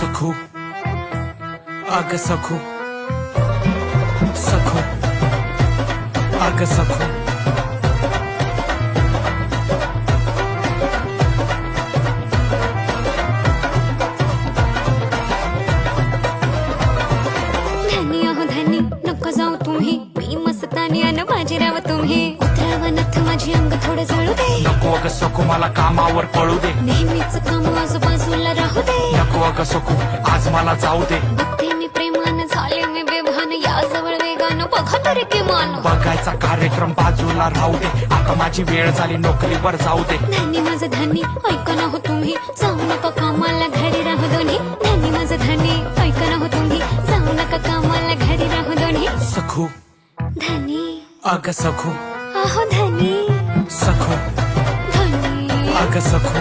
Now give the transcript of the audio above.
सखू अग सखू सखू अग सखू धनी आहो धनी नको जाऊ तुम्ही मी मस्तानी अन बाजीराव तुम्ही उतरावा नथ माझी अंग थोडं जळू दे नको अग सखू मला कामावर पळू दे नेहमीच काम आजूबाजूला राहू दे नको अग सखू आज मला जाऊ दे बघते मी प्रेमानं झाले मी बेभान या जवळ वेगानं बघा तरी किमान बघायचा कार्यक्रम बाजूला राहू दे आता माझी वेळ झाली नोकरीवर जाऊ दे धनी माझं धनी ऐका ना हो तुम्ही जाऊ नका कामाला घरी राहू दोन्ही धनी माझं धनी ऐका ना हो तुम्ही जाऊ नका कामाला घरी राहू दोन्ही सखू धनी अग सखू आहो धनी सखू धनी अग सखू